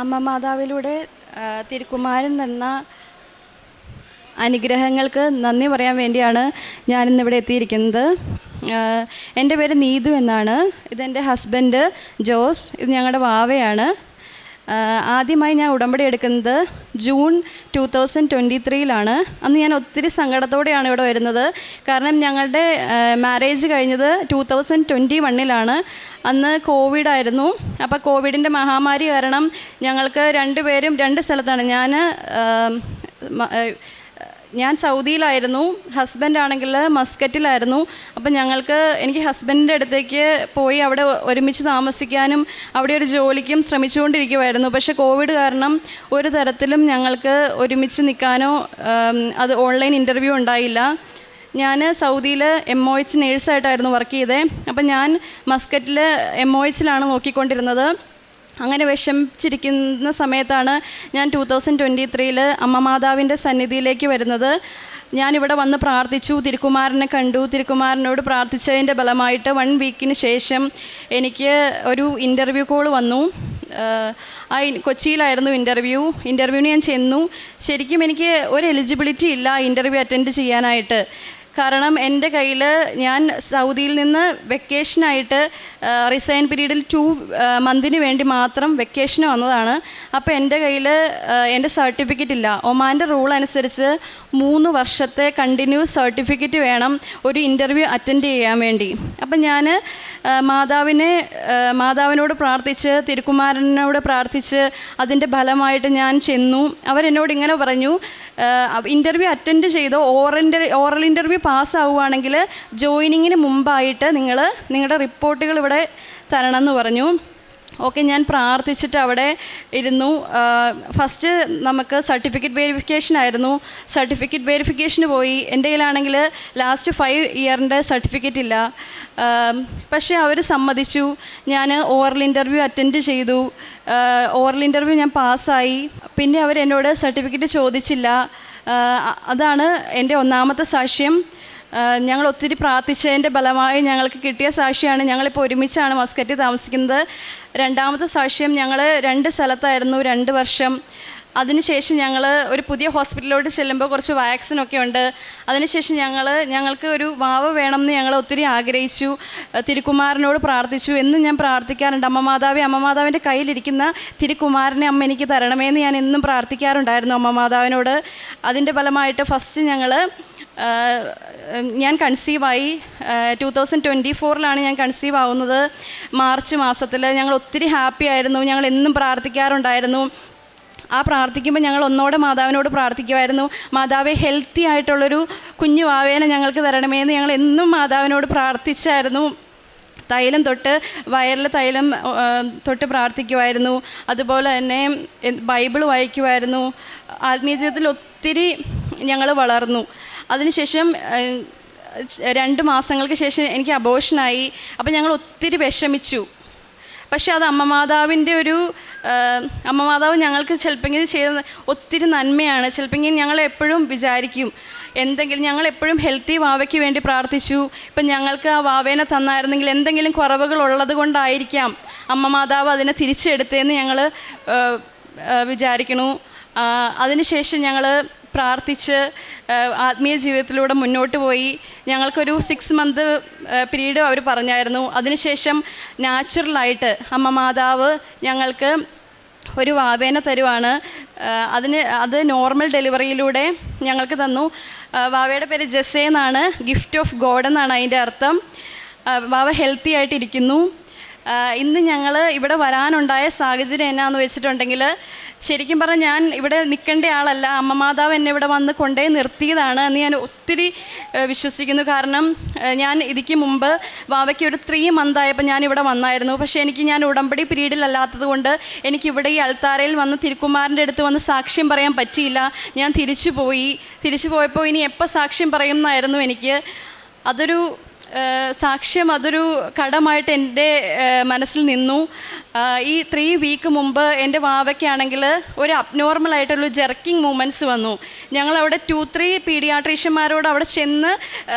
അമ്മ മാതാവിലൂടെ തിരുക്കുമാരൻ തന്ന അനുഗ്രഹങ്ങൾക്ക് നന്ദി പറയാൻ വേണ്ടിയാണ് ഞാനിന്നിവിടെ എത്തിയിരിക്കുന്നത്. എൻ്റെ പേര് നീതു എന്നാണ്. ഇതെൻ്റെ ഹസ്ബൻഡ് ജോസ്. ഇത് ഞങ്ങളുടെ വാവയാണ്. ആദ്യമായി ഞാൻ ഉടമ്പടി എടുക്കുന്നത് ജൂൺ 2023 അന്ന് ഞാൻ ഒത്തിരി സങ്കടത്തോടെയാണ് ഇവിടെ വരുന്നത്. കാരണം ഞങ്ങളുടെ മാരേജ് കഴിഞ്ഞത് 2021 അന്ന് കോവിഡായിരുന്നു. അപ്പോൾ കോവിഡിൻ്റെ മഹാമാരി കാരണം ഞങ്ങൾക്ക് രണ്ടുപേരും രണ്ട് സ്ഥലത്താണ്. ഞാൻ സൗദിയിലായിരുന്നു, ഹസ്ബൻഡാണെങ്കിൽ മസ്കറ്റിലായിരുന്നു. അപ്പം എനിക്ക് ഹസ്ബൻഡിൻ്റെ അടുത്തേക്ക് പോയി അവിടെ ഒരുമിച്ച് താമസിക്കാനും അവിടെ ഒരു ജോലിക്കും ശ്രമിച്ചുകൊണ്ടിരിക്കുമായിരുന്നു. പക്ഷേ കോവിഡ് കാരണം ഒരു തരത്തിലും ഞങ്ങൾക്ക് ഒരുമിച്ച് നിൽക്കാനോ അത് ഓൺലൈൻ ഇൻ്റർവ്യൂ ഉണ്ടായില്ല. ഞാൻ സൗദിയിൽ MOH നേഴ്സായിട്ടായിരുന്നു വർക്ക് ചെയ്തത്. അപ്പം ഞാൻ മസ്കറ്റിൽ MOHലാണ് നോക്കിക്കൊണ്ടിരുന്നത്. അങ്ങനെ വിഷമിച്ചിരിക്കുന്ന സമയത്താണ് ഞാൻ 2023 അമ്മ മാതാവിൻ്റെ സന്നിധിയിലേക്ക് വരുന്നത്. ഞാനിവിടെ വന്ന് പ്രാർത്ഥിച്ചു, തിരുക്കുമാരനെ കണ്ടു. തിരുക്കുമാരനോട് പ്രാർത്ഥിച്ചതിൻ്റെ ഫലമായിട്ട് 1 വീക്കിന് ശേഷം എനിക്ക് ഒരു ഇൻ്റർവ്യൂ കോൾ വന്നു. കൊച്ചിയിലായിരുന്നു ഇൻ്റർവ്യൂവിന് ഞാൻ ചെന്നു. ശരിക്കും എനിക്ക് ഒരു എലിജിബിലിറ്റി ഇല്ല ഇൻ്റർവ്യൂ അറ്റൻഡ് ചെയ്യാനായിട്ട്. കാരണം എൻ്റെ കയ്യിൽ ഞാൻ സൗദിയിൽ നിന്ന് വെക്കേഷനായിട്ട് റിസൈൻ പീരീഡിൽ 2 മന്തിന് വേണ്ടി മാത്രം വെക്കേഷന് വന്നതാണ്. അപ്പോൾ എൻ്റെ കയ്യിൽ എൻ്റെ സർട്ടിഫിക്കറ്റ് ഇല്ല. ഒമാൻ്റെ റൂൾ അനുസരിച്ച് 3 വർഷത്തെ കണ്ടിന്യൂസ് സർട്ടിഫിക്കറ്റ് വേണം ഒരു ഇൻ്റർവ്യൂ അറ്റൻഡ് ചെയ്യാൻ വേണ്ടി. അപ്പം ഞാൻ മാതാവിനോട് പ്രാർത്ഥിച്ച്, തിരുക്കുമാരനോട് പ്രാർത്ഥിച്ച് അതിൻ്റെ ഫലമായിട്ട് ഞാൻ ചെന്നു. അവരെന്നോട് ഇങ്ങനെ പറഞ്ഞു, ഇൻ്റർവ്യൂ അറ്റൻഡ് ചെയ്തോ, ഓറൽ ഇൻ്റർവ്യൂ പാസ്സാവുകയാണെങ്കിൽ ജോയിനിങ്ങിന് മുമ്പായിട്ട് നിങ്ങളുടെ റിപ്പോർട്ടുകൾ ഇവിടെ തരണമെന്ന് പറഞ്ഞു. ഓക്കെ, ഞാൻ പ്രാർത്ഥിച്ചിട്ട് അവിടെ ഇരുന്നു. ഫസ്റ്റ് നമുക്ക് സർട്ടിഫിക്കറ്റ് വെരിഫിക്കേഷൻ ആയിരുന്നു. സർട്ടിഫിക്കറ്റ് വെരിഫിക്കേഷന് പോയി. എൻ്റെ കയ്യിലാണെങ്കിൽ ലാസ്റ്റ് 5 ഇയറിൻ്റെ സർട്ടിഫിക്കറ്റ് ഇല്ല. പക്ഷേ അവർ സമ്മതിച്ചു. ഞാൻ ഓറൽ ഇൻ്റർവ്യൂ അറ്റൻഡ് ചെയ്തു. ഓറൽ ഇൻ്റർവ്യൂ ഞാൻ പാസ്സായി. പിന്നെ അവരെന്നോട് സർട്ടിഫിക്കറ്റ് ചോദിച്ചില്ല. അതാണ് എൻ്റെ ഒന്നാമത്തെ സാക്ഷ്യം. ഞങ്ങൾ ഒത്തിരി പ്രാർത്ഥിച്ചതിൻ്റെ ഫലമായി ഞങ്ങൾക്ക് കിട്ടിയ സാക്ഷിയാണ്. ഞങ്ങളിപ്പോൾ ഒരുമിച്ചാണ് മസ്കറ്റിൽ താമസിക്കുന്നത്. രണ്ടാമത്തെ സാക്ഷ്യം, ഞങ്ങൾ 2 സ്ഥലത്തായിരുന്നു 2 വർഷം. അതിനുശേഷം ഞങ്ങൾ ഒരു പുതിയ ഹോസ്പിറ്റലിലോട്ട് ചെല്ലുമ്പോൾ കുറച്ച് വാക്സിനൊക്കെ ഉണ്ട്. അതിനുശേഷം ഞങ്ങൾക്ക് ഒരു വാവ വേണമെന്ന് ഞങ്ങൾ ഒത്തിരി ആഗ്രഹിച്ചു. തിരുക്കുമാരനോട് പ്രാർത്ഥിച്ചു. എന്നും ഞാൻ പ്രാർത്ഥിക്കാറുണ്ട്, അമ്മ മാതാവിൻ്റെ കയ്യിലിരിക്കുന്ന തിരുക്കുമാരനെ അമ്മ എനിക്ക് തരണമേന്ന് ഞാൻ എന്നും പ്രാർത്ഥിക്കാറുണ്ടായിരുന്നു അമ്മ മാതാവിനോട്. അതിൻ്റെ ഫലമായിട്ട് ഫസ്റ്റ് ഞാൻ കൺസീവായി. 2024 ഞാൻ കൺസീവ് ആവുന്നത്. മാർച്ച് മാസത്തിൽ ഞങ്ങൾ ഒത്തിരി ഹാപ്പി ആയിരുന്നു. ഞങ്ങൾ എന്നും പ്രാർത്ഥിക്കാറുണ്ടായിരുന്നു. പ്രാർത്ഥിക്കുമ്പോൾ ഞങ്ങൾ ഒന്നോടെ മാതാവിനോട് പ്രാർത്ഥിക്കുമായിരുന്നു, മാതാവെ ഹെൽത്തി ആയിട്ടുള്ളൊരു കുഞ്ഞു വാവേനെ ഞങ്ങൾക്ക് തരണമേന്ന് ഞങ്ങൾ എന്നും മാതാവിനോട് പ്രാർത്ഥിച്ചായിരുന്നു. തൈലം തൊട്ട് വയറിൽ തൈലം തൊട്ട് പ്രാർത്ഥിക്കുമായിരുന്നു. അതുപോലെ തന്നെ ബൈബിൾ വായിക്കുമായിരുന്നു. ആത്മീയ ജീവിതത്തിൽ ഒത്തിരി ഞങ്ങൾ വളർന്നു. അതിനുശേഷം 2 മാസങ്ങൾക്ക് ശേഷം എനിക്ക് അബോർഷനായി. അപ്പോൾ ഞങ്ങൾ ഒത്തിരി വിഷമിച്ചു. പക്ഷേ അത് അമ്മ മാതാവ് ഞങ്ങൾക്ക് ചിലപ്പോൾ ചെയ്ത ഒത്തിരി നന്മയാണ്. ചിലപ്പോൾ ഞങ്ങൾ എപ്പോഴും വിചാരിക്കും ഞങ്ങൾ എപ്പോഴും ഹെൽത്തി വാവയ്ക്ക് വേണ്ടി പ്രാർത്ഥിച്ചു. ഇപ്പം ഞങ്ങൾക്ക് ആ വാവേനെ തന്നായിരുന്നെങ്കിൽ എന്തെങ്കിലും കുറവുകൾ ഉള്ളത് കൊണ്ടായിരിക്കാം അമ്മ മാതാവ് അതിനെ തിരിച്ചെടുത്തതെന്ന് ഞങ്ങൾ വിചാരിക്കണു. അതിനുശേഷം ഞങ്ങൾ പ്രാർത്ഥിച്ച് ആത്മീയ ജീവിതത്തിലൂടെ മുന്നോട്ട് പോയി. ഞങ്ങൾക്കൊരു 6 മന്ത് പീരീഡ് അവർ പറഞ്ഞായിരുന്നു. അതിനുശേഷം നാച്ചുറലായിട്ട് അമ്മ മാതാവ് ഞങ്ങൾക്ക് ഒരു വാവേനെ തരുവാണ്. അത് നോർമൽ ഡെലിവറിയിലൂടെ ഞങ്ങൾക്ക് തന്നു. വാവയുടെ പേര് ജെസ്സേ എന്നാണ്. ഗിഫ്റ്റ് ഓഫ് ഗോഡ് എന്നാണ് അതിൻ്റെ അർത്ഥം. വാവ ഹെൽത്തി ആയിട്ടിരിക്കുന്നു. ഇന്ന് ഞങ്ങൾ ഇവിടെ വരാനുണ്ടായ സാഹചര്യം എന്നാന്ന് വെച്ചിട്ടുണ്ടെങ്കിൽ, ശരിക്കും പറഞ്ഞാൽ ഞാൻ ഇവിടെ നിൽക്കേണ്ട ആളല്ല. അമ്മ മാതാവ് എന്നെ ഇവിടെ വന്ന് കൊണ്ടേ നിർത്തിയതാണ് എന്ന് ഞാൻ ഒത്തിരി വിശ്വസിക്കുന്നു. കാരണം ഞാൻ ഇതിക്ക് മുമ്പ് വാവയ്ക്ക് ഒരു 3 മന്തായപ്പോൾ ഞാനിവിടെ വന്നായിരുന്നു. പക്ഷേ ഞാൻ ഉടമ്പടി പീരീഡിലല്ലാത്തത് കൊണ്ട് എനിക്കിവിടെ ഈ അൾത്താരയിൽ വന്ന് തിരുക്കുമാരൻ്റെ അടുത്ത് വന്ന് സാക്ഷ്യം പറയാൻ പറ്റിയില്ല. ഞാൻ തിരിച്ചു പോയപ്പോൾ ഇനി എപ്പോൾ സാക്ഷ്യം പറയും എന്നായിരുന്നു എനിക്ക്. അതൊരു സാക്ഷ്യം അതൊരു കടമായിട്ട് എൻ്റെ മനസ്സിൽ നിന്നു. ഈ 3 വീക്ക് മുമ്പ് എൻ്റെ വാവയ്ക്കാണെങ്കിൽ ഒരു അബ്നോർമലായിട്ടുള്ള ജെർക്കിംഗ് മൂവ്മെൻറ്റ്സ് വന്നു. ഞങ്ങളവിടെ 2-3 പീഡിയാട്രീഷ്യന്മാരോട് അവിടെ ചെന്ന്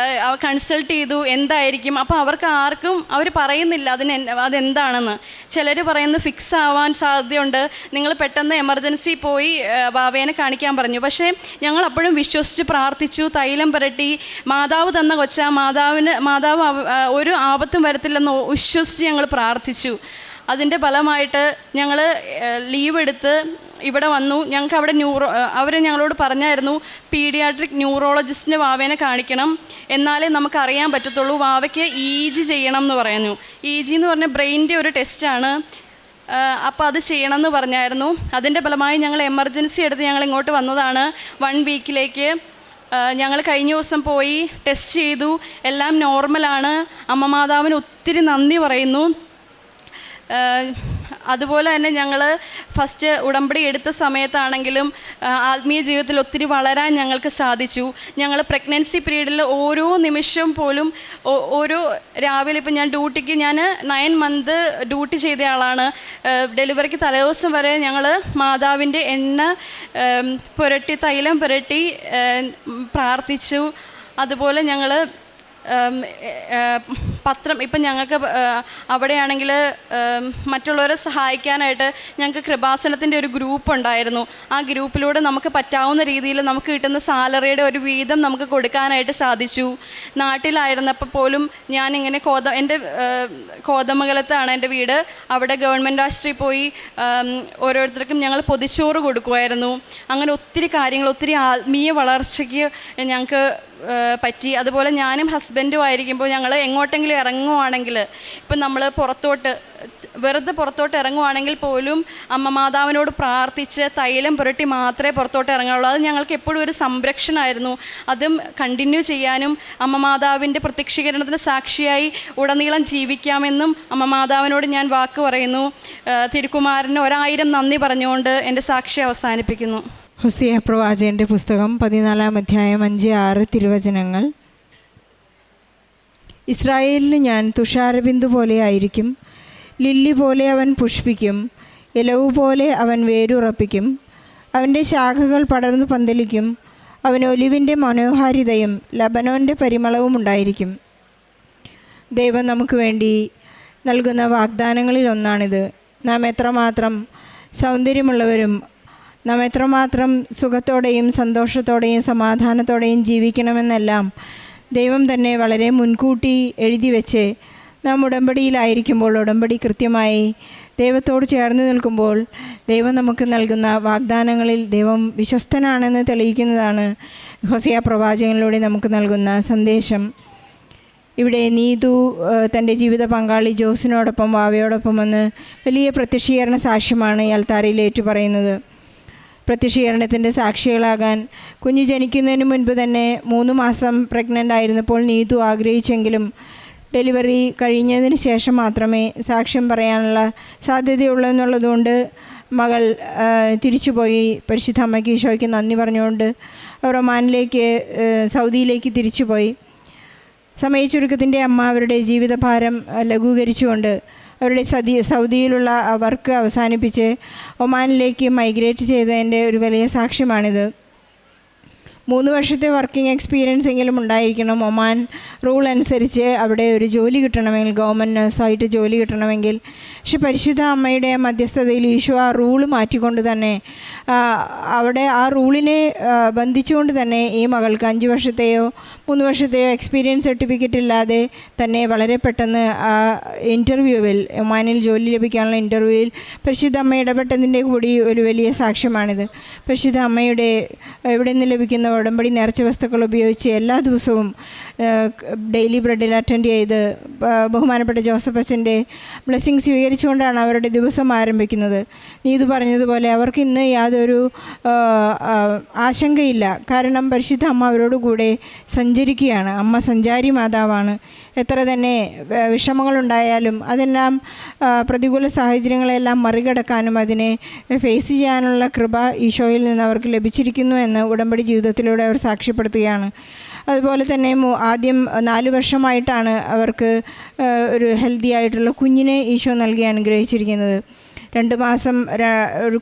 കൺസൾട്ട് ചെയ്തു എന്തായിരിക്കും. അപ്പോൾ അവർക്ക് ആർക്കും അവർ പറയുന്നില്ല അതെന്താണെന്ന്. ചിലർ പറയുന്നു ഫിക്സ് ആവാൻ സാധ്യതയുണ്ട്, നിങ്ങൾ പെട്ടെന്ന് എമർജൻസി പോയി വാവേനെ കാണിക്കാൻ പറഞ്ഞു. പക്ഷേ ഞങ്ങൾ അപ്പോഴും വിശ്വസിച്ച് പ്രാർത്ഥിച്ചു, തൈലം പുരട്ടി. മാതാവ് തന്ന കൊച്ച, മാതാവ് ഒരു ആപത്തും വരത്തില്ലെന്ന് വിശ്വസിച്ച് ഞങ്ങൾ പ്രാർത്ഥിച്ചു. അതിൻ്റെ ഫലമായിട്ട് ഞങ്ങൾ ലീവ് എടുത്ത് ഇവിടെ വന്നു. ഞങ്ങൾക്ക് അവിടെ അവർ ഞങ്ങളോട് പറഞ്ഞായിരുന്നു പീഡിയാട്രിക് ന്യൂറോളജിസ്റ്റിൻ്റെ വാവേനെ കാണിക്കണം, എന്നാലേ നമുക്കറിയാൻ പറ്റത്തുള്ളൂ. വാവയ്ക്ക് EG ചെയ്യണം എന്ന് പറഞ്ഞു. EG എന്ന് പറഞ്ഞാൽ ബ്രെയിനിൻ്റെ ഒരു ടെസ്റ്റാണ്. അപ്പോൾ അത് ചെയ്യണമെന്ന് പറഞ്ഞായിരുന്നു. അതിൻ്റെ ഫലമായി ഞങ്ങൾ എമർജൻസി എടുത്ത് ഞങ്ങൾ ഇങ്ങോട്ട് വന്നതാണ് 1 വീക്കിലേക്ക്. ഞങ്ങൾ കഴിഞ്ഞ ദിവസം പോയി ടെസ്റ്റ് ചെയ്തു, എല്ലാം നോർമലാണ്. അമ്മ മാതാവിന് ഒത്തിരി നന്ദി പറയുന്നു. അതുപോലെ തന്നെ ഞങ്ങൾ ഫസ്റ്റ് ഉടമ്പടി എടുത്ത സമയത്താണെങ്കിലും ആത്മീയ ജീവിതത്തിൽ ഒത്തിരി വളരാൻ ഞങ്ങൾക്ക് സാധിച്ചു. ഞങ്ങൾ പ്രഗ്നൻസി പീരീഡിൽ ഓരോ നിമിഷം പോലും ഓരോ രാവിലെ ഇപ്പം ഞാൻ 9 മന്ത് ഡ്യൂട്ടി ചെയ്ത ആളാണ്. ഡെലിവറിക്ക് തലേദിവസം വരെ ഞങ്ങൾ മാതാവിൻ്റെ എണ്ണ പുരട്ടി, തൈലം പുരട്ടി പ്രാർത്ഥിച്ചു. അതുപോലെ ഞങ്ങൾ പത്രം ഇപ്പം ഞങ്ങൾക്ക് അവിടെയാണെങ്കിൽ മറ്റുള്ളവരെ സഹായിക്കാനായിട്ട് ഞങ്ങൾക്ക് കൃപാസനത്തിൻ്റെ ഒരു ഗ്രൂപ്പ് ഉണ്ടായിരുന്നു. ആ ഗ്രൂപ്പിലൂടെ നമുക്ക് പറ്റാവുന്ന രീതിയിൽ നമുക്ക് കിട്ടുന്ന സാലറിയുടെ ഒരു വീതം നമുക്ക് കൊടുക്കാനായിട്ട് സാധിച്ചു. നാട്ടിലായിരുന്നപ്പോൾ പോലും ഞാനിങ്ങനെ എൻ്റെ കോതമംഗലത്താണ് എൻ്റെ വീട്. അവിടെ ഗവൺമെൻറ് ആശുപത്രി പോയി ഓരോരുത്തർക്കും ഞങ്ങൾ പൊതിച്ചോറ് കൊടുക്കുമായിരുന്നു. അങ്ങനെ ഒത്തിരി കാര്യങ്ങൾ, ഒത്തിരി ആത്മീയ വളർച്ചയ്ക്ക് ഞങ്ങൾക്ക് പറ്റി. അതുപോലെ ഞാനും ഹസ്ബൻഡും ആയിരിക്കുമ്പോൾ ഞങ്ങൾ എങ്ങോട്ടെങ്കിലും ഇറങ്ങുവാണെങ്കിൽ, ഇപ്പം നമ്മൾ വെറുതെ പുറത്തോട്ട് ഇറങ്ങുവാണെങ്കിൽ പോലും അമ്മ മാതാവിനോട് പ്രാർത്ഥിച്ച് തൈലം പുരട്ടി മാത്രമേ പുറത്തോട്ട് ഇറങ്ങുള്ളൂ. അത് ഞങ്ങൾക്ക് എപ്പോഴും ഒരു സംരക്ഷണമായിരുന്നു. അതും കണ്ടിന്യൂ ചെയ്യാനും അമ്മ മാതാവിൻ്റെ പ്രത്യക്ഷീകരണത്തിന് സാക്ഷിയായി ഉടനീളം ജീവിക്കാമെന്നും അമ്മ മാതാവിനോട് ഞാൻ വാക്ക് പറയുന്നു. തിരുക്കുമാരന് 1000 നന്ദി പറഞ്ഞുകൊണ്ട് എൻ്റെ സാക്ഷി അവസാനിപ്പിക്കുന്നു. ഹോസിയ പ്രവാചകൻ്റെ പുസ്തകം 14-ാം അധ്യായം 5-6 തിരുവചനങ്ങൾ. ഇസ്രായേലിന് ഞാൻ തുഷാരബിന്ദു പോലെ ആയിരിക്കും, ലില്ലി പോലെ അവൻ പുഷ്പിക്കും, ഇലവു പോലെ അവൻ വേരുറപ്പിക്കും, അവൻ്റെ ശാഖകൾ പടർന്നു പന്തലിക്കും, അവന് ഒലിവിൻ്റെ മനോഹാരിതയും ലബനോൻ്റെ പരിമളവും ഉണ്ടായിരിക്കും. ദൈവം നമുക്ക് വേണ്ടി നൽകുന്ന വാഗ്ദാനങ്ങളിൽ ഒന്നാണിത്. നാം എത്രമാത്രം സൗന്ദര്യമുള്ളവരും നാം എത്രമാത്രം സുഖത്തോടെയും സന്തോഷത്തോടെയും സമാധാനത്തോടെയും ജീവിക്കണമെന്നെല്ലാം ദൈവം തന്നെ വളരെ മുൻകൂട്ടി എഴുതി വെച്ച് നാം ഉടമ്പടിയിലായിരിക്കുമ്പോൾ, ഉടമ്പടി കൃത്യമായി ദൈവത്തോട് ചേർന്ന് നിൽക്കുമ്പോൾ ദൈവം നമുക്ക് നൽകുന്ന വാഗ്ദാനങ്ങളിൽ ദൈവം വിശ്വസ്തനാണെന്ന് തെളിയിക്കുന്നതാണ് ഹോസിയ പ്രവാചകനിലൂടെ നമുക്ക് നൽകുന്ന സന്ദേശം. ഇവിടെ നീതു തൻ്റെ ജീവിത പങ്കാളി ജോസിനോടൊപ്പം വാവയോടൊപ്പം വന്ന് വലിയ പ്രത്യക്ഷീകരണ സാക്ഷ്യമാണ് ഈ അൾത്താരയിൽ ഏറ്റുപറയുന്നത്. പ്രത്യക്ഷീകരണത്തിൻ്റെ സാക്ഷികളാകാൻ കുഞ്ഞ് ജനിക്കുന്നതിന് മുൻപ് തന്നെ 3 മാസം പ്രഗ്നൻ്റ് ആയിരുന്നപ്പോൾ നീതു ആഗ്രഹിച്ചെങ്കിലും ഡെലിവറി കഴിഞ്ഞതിന് ശേഷം മാത്രമേ സാക്ഷ്യം പറയാനുള്ള സാധ്യതയുള്ളൂ എന്നുള്ളതുകൊണ്ട് മകൾ തിരിച്ചുപോയി പരിശുദ്ധ അമ്മയ്ക്ക് ഈശോയ്ക്ക് നന്ദി പറഞ്ഞുകൊണ്ട് അവർ ഒമാനിലേക്ക് സൗദിയിലേക്ക് തിരിച്ചുപോയി. സമയച്ചുരുക്കത്തിൻ്റെ അമ്മ അവരുടെ ജീവിതഭാരം ലഘൂകരിച്ചുകൊണ്ട് അവരുടെ സൗദിയിലുള്ള വർക്ക് അവസാനിപ്പിച്ച് ഒമാനിലേക്ക് മൈഗ്രേറ്റ് ചെയ്തതിൻ്റെ ഒരു വലിയ സാക്ഷ്യമാണിത്. 3 വർഷത്തെ വർക്കിംഗ് എക്സ്പീരിയൻസ് എങ്കിലും ഉണ്ടായിരിക്കണം. ഒമാൻ റൂൾ അനുസരിച്ച് അവിടെ ഒരു ജോലി കിട്ടണമെങ്കിൽ, ഗവൺമെൻറ് നഴ്സായിട്ട് ജോലി കിട്ടണമെങ്കിൽ. പക്ഷെ പരിശുദ്ധ അമ്മയുടെ മധ്യസ്ഥതയിൽ ഈശോ ആ റൂള് മാറ്റിക്കൊണ്ട് തന്നെ അവിടെ ആ റൂളിനെ ബന്ധിച്ചുകൊണ്ട് തന്നെ ഈ മകൾക്ക് 5 വർഷത്തെയോ 3 വർഷത്തെയോ എക്സ്പീരിയൻസ് സർട്ടിഫിക്കറ്റ് ഇല്ലാതെ തന്നെ വളരെ പെട്ടെന്ന് ഇൻ്റർവ്യൂവിൽ, ഒമാനിൽ ജോലി ലഭിക്കാനുള്ള ഇൻ്റർവ്യൂവിൽ പരിശുദ്ധ അമ്മ ഇടപെട്ടതിൻ്റെ കൂടി ഒരു വലിയ സാക്ഷ്യമാണിത്. പരിശുദ്ധ അമ്മയുടെ ഇവിടെ നിന്ന് ലഭിക്കുന്ന ഉടമ്പടി നേർച്ച വസ്തുക്കൾ ഉപയോഗിച്ച് എല്ലാ ദിവസവും ഡെയിലി ബ്രെഡിൽ അറ്റൻഡ് ചെയ്ത് ബഹുമാനപ്പെട്ട ജോസഫ് അച്ഛൻ്റെ ബ്ലെസ്സിങ് സ്വീകരിച്ചുകൊണ്ടാണ് അവരുടെ ദിവസം ആരംഭിക്കുന്നത്. നീതു പറഞ്ഞതുപോലെ അവർക്ക് ഇന്ന് യാതൊരു ആശങ്കയില്ല. കാരണം പരിശുദ്ധ അമ്മ അവരോട് കൂടെ സഞ്ചരിക്കുകയാണ്. അമ്മ സഞ്ചാരി മാതാവാണ്. എത്ര തന്നെ വിഷമങ്ങളുണ്ടായാലും അതെല്ലാം പ്രതികൂല സാഹചര്യങ്ങളെല്ലാം മറികടക്കാനും അതിനെ ഫേസ് ചെയ്യാനുള്ള കൃപ ഈശോയിൽ നിന്ന് അവർക്ക് ലഭിച്ചിരിക്കുന്നു എന്ന് ഉടമ്പടി ജീവിതത്തിലൂടെ അവർ സാക്ഷ്യപ്പെടുത്തുകയാണ്. അതുപോലെ തന്നെ ആദ്യം 4 വർഷമായിട്ടാണ് അവർക്ക് ഒരു ഹെൽത്തി ആയിട്ടുള്ള കുഞ്ഞിനെ ഈശോ നൽകി അനുഗ്രഹിച്ചിരിക്കുന്നത്. 2 മാസം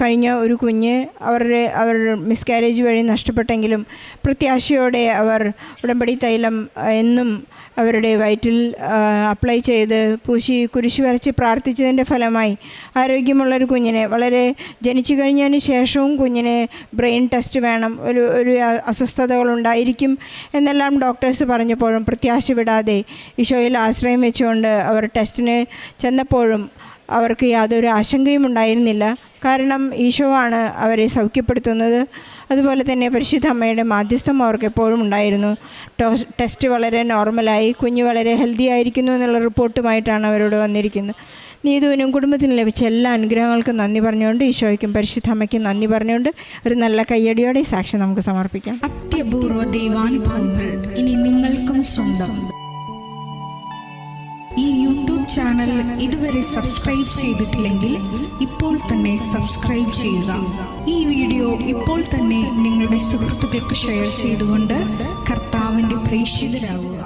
കഴിഞ്ഞ ഒരു കുഞ്ഞ് അവർ മിസ്കാരേജ് വഴി നഷ്ടപ്പെട്ടെങ്കിലും പ്രത്യാശയോടെ അവർ ഉടമ്പടി തൈലം എന്നും അവരുടെ വയറ്റിൽ അപ്ലൈ ചെയ്ത് പൂശി കുരിശ് വരച്ച് പ്രാർത്ഥിച്ചതിൻ്റെ ഫലമായി ആരോഗ്യമുള്ളൊരു കുഞ്ഞിനെ, വളരെ ജനിച്ചു കഴിഞ്ഞതിന് ശേഷവും കുഞ്ഞിന് ബ്രെയിൻ ടെസ്റ്റ് വേണം, ഒരു അസ്വസ്ഥതകളുണ്ടായിരിക്കും എന്നെല്ലാം ഡോക്ടേഴ്സ് പറഞ്ഞപ്പോഴും പ്രത്യാശ വിടാതെ ഈശോയിൽ ആശ്രയം വെച്ചുകൊണ്ട് അവർ ടെസ്റ്റിന് ചെന്നപ്പോഴും അവർക്ക് യാതൊരു ആശങ്കയും ഉണ്ടായിരുന്നില്ല. കാരണം ഈശോ ആണ് അവരെ സൗഖ്യപ്പെടുത്തുന്നത്. അതുപോലെ തന്നെ പരിശുദ്ധ അമ്മയുടെ മാധ്യസ്ഥം അവർക്ക് എപ്പോഴും ഉണ്ടായിരുന്നു. ടെസ്റ്റ് വളരെ നോർമലായി, കുഞ്ഞ് വളരെ ഹെൽത്തി ആയിരിക്കുന്നു എന്നുള്ള റിപ്പോർട്ടുമായിട്ടാണ് അവരോട് വന്നിരിക്കുന്നത്. നീതുവിനും കുടുംബത്തിനും ലഭിച്ച എല്ലാ അനുഗ്രഹങ്ങൾക്കും നന്ദി പറഞ്ഞുകൊണ്ട്, ഈശോയ്ക്കും പരിശുദ്ധ അമ്മയ്ക്കും നന്ദി പറഞ്ഞുകൊണ്ട് ഒരു നല്ല കയ്യടിയോടെ സാക്ഷ്യം നമുക്ക് സമർപ്പിക്കാം. അത്യപൂർവ ദൈവാനുഭവങ്ങൾ ഇനി നിങ്ങൾക്കും സ്വന്തം. ഈ യൂട്യൂബ് ചാനൽ ഇതുവരെ സബ്സ്ക്രൈബ് ചെയ്തിട്ടില്ലെങ്കിൽ ഇപ്പോൾ തന്നെ സബ്സ്ക്രൈബ് ചെയ്യുക. ഈ വീഡിയോ ഇപ്പോൾ തന്നെ നിങ്ങളുടെ സുഹൃത്തുക്കൾക്ക് ഷെയർ ചെയ്തുകൊണ്ട് കർത്താവിൻ്റെ പ്രേക്ഷിതരാകുക.